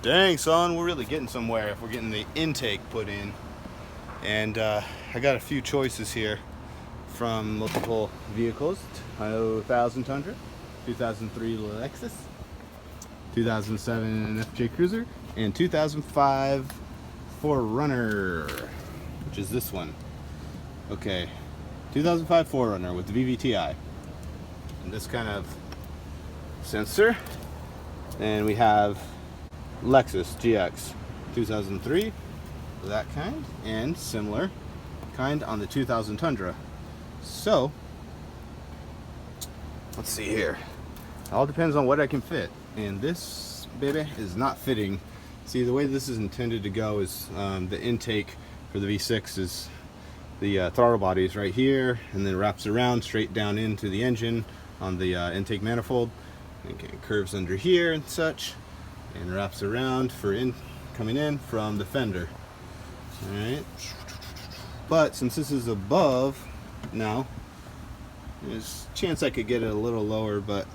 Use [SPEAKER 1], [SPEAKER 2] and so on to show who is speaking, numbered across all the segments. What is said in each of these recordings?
[SPEAKER 1] Dang, son, we're really getting somewhere if we're getting the intake put in. And I got a few choices here from multiple vehicles. Toyota 1000 Tundra, 2003 Lexus, 2007 FJ Cruiser, and 2005 4Runner, which is this one. Okay, 2005 4Runner with the VVTi. And this kind of sensor. And we have Lexus GX 2003, that kind, and similar kind on the 2000 Tundra. So, let's see here. It all depends on what I can fit. And this baby is not fitting. See, the way this is intended to go is the intake for the V6 is the throttle body is right here, and then wraps around straight down into the engine on the intake manifold. And it curves under here and such, and wraps around for coming in from the fender. All right, but since this is above now, there's a chance I could get it a little lower, but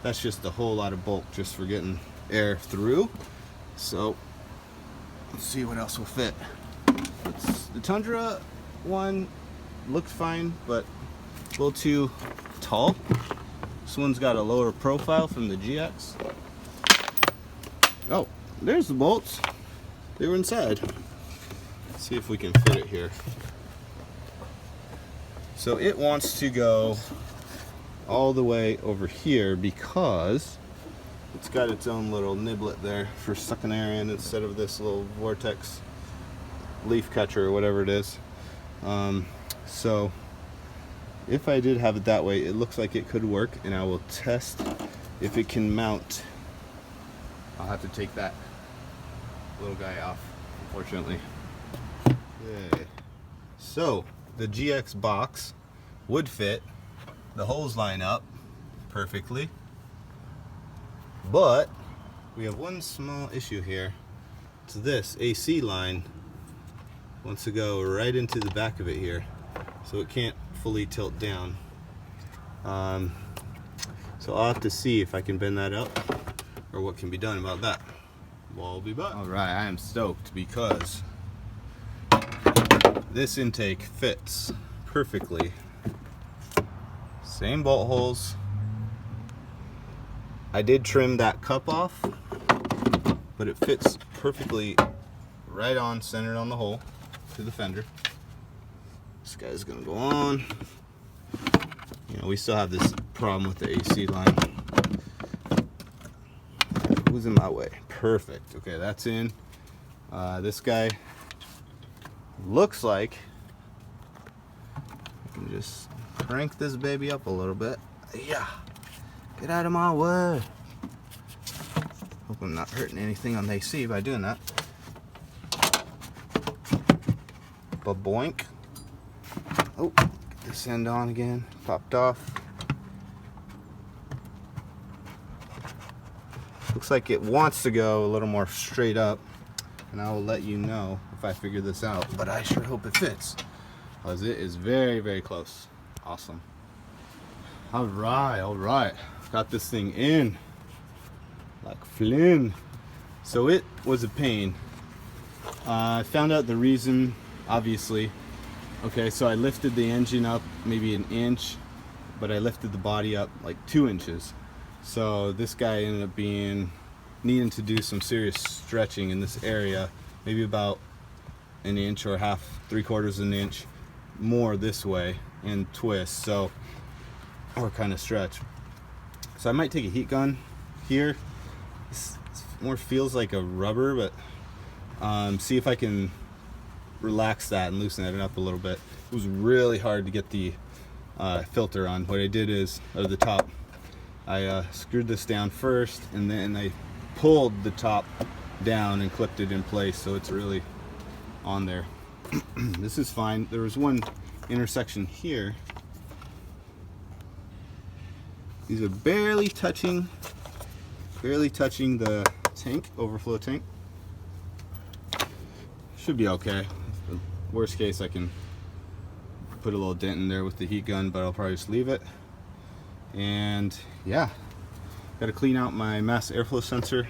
[SPEAKER 1] that's just a whole lot of bulk just for getting air through. So let's see what else will fit. The Tundra one looks fine, but a little too tall. This one's got a lower profile from the GX. Oh, there's the bolts. They were inside. Let's see if we can fit it here. So it wants to go all the way over here because it's got its own little niblet there for sucking air in instead of this little vortex leaf catcher or whatever it is. So if I did have it that way, it looks like it could work, and I will test if it can mount. I'll have to take that little guy off, unfortunately. Okay. So the GX box would fit. The holes line up perfectly, but we have one small issue here. It's this AC line wants to go right into the back of it here, so it can't fully tilt down. So I'll have to see if I can bend that up or what can be done about that. We'll be back. All right, I am stoked because this intake fits perfectly. Same bolt holes. I did trim that cup off, but it fits perfectly right on, centered on the hole to the fender. This guy's gonna go on. You know, we still have this problem with the AC line. Who's in my way? Perfect. Okay, that's in. This guy looks like I can just crank this baby up a little bit. Yeah, get out of my way. Hope I'm not hurting anything on the AC by doing that. Ba-boink. Oh, get this end on again. Popped off. Looks like it wants to go a little more straight up, and I will let you know if I figure this out, but I sure hope it fits, because it is very, very close. Awesome. All right. Got this thing in like Flynn. So it was a pain. I found out the reason, obviously. Okay, so I lifted the engine up maybe an inch, but I lifted the body up like 2 inches. So this guy ended up needing to do some serious stretching in this area, maybe about an inch or half, 3/4 an inch more this way and twist, so, or kind of stretch. So I might take a heat gun here. This more feels like a rubber, but see if I can relax that and loosen it up a little bit. It was really hard to get the filter on. What I did is, out of the top, I screwed this down first, and then I pulled the top down and clipped it in place, so it's really on there. This is fine. There was one intersection here. These are barely touching the tank, overflow tank. Should be okay. Worst case, I can put a little dent in there with the heat gun, but I'll probably just leave it. And yeah, got to clean out my mass airflow sensor.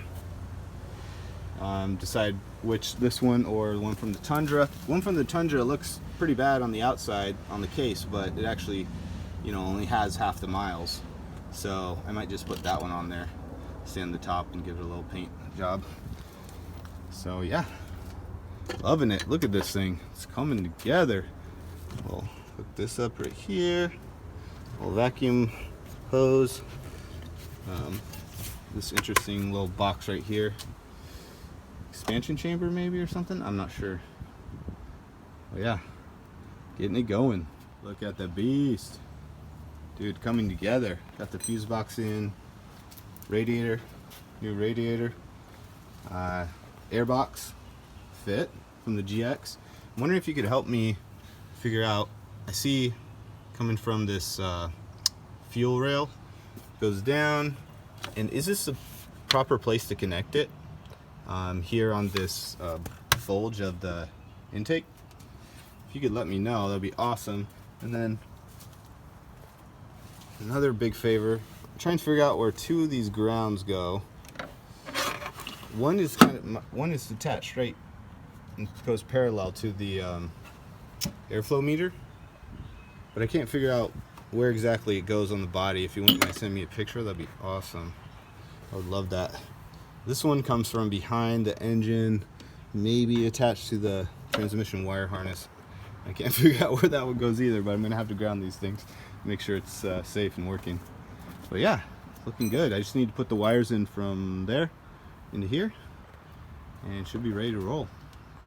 [SPEAKER 1] Decide which, this one or the one from the Tundra. One from the Tundra looks pretty bad on the outside on the case, but it actually, you know, only has half the miles. So I might just put that one on there, sand the top and give it a little paint job. So yeah, loving it. Look at this thing, it's coming together. We'll hook this up right here. Little vacuum hose. This interesting little box right here. Expansion chamber maybe or something, I'm not sure. But yeah, getting it going. Look at the beast, dude, coming together. Got the fuse box in, radiator, new radiator, air box fit from the GX. I'm wondering if you could help me figure out, I see coming from this fuel rail, goes down, and is this the proper place to connect it? Here on this bulge of the intake. If you could let me know, that'd be awesome. And then another big favor, I'm trying to figure out where two of these grounds go. One is attached right and goes parallel to the airflow meter, but I can't figure out where exactly it goes on the body. If you wouldn't mind sending me a picture, that'd be awesome. I would love that. This one comes from behind the engine, maybe attached to the transmission wire harness. I can't figure out where that one goes either, but I'm gonna have to ground these things, make sure it's safe and working. But yeah, looking good. I just need to put the wires in from there into here, and it should be ready to roll.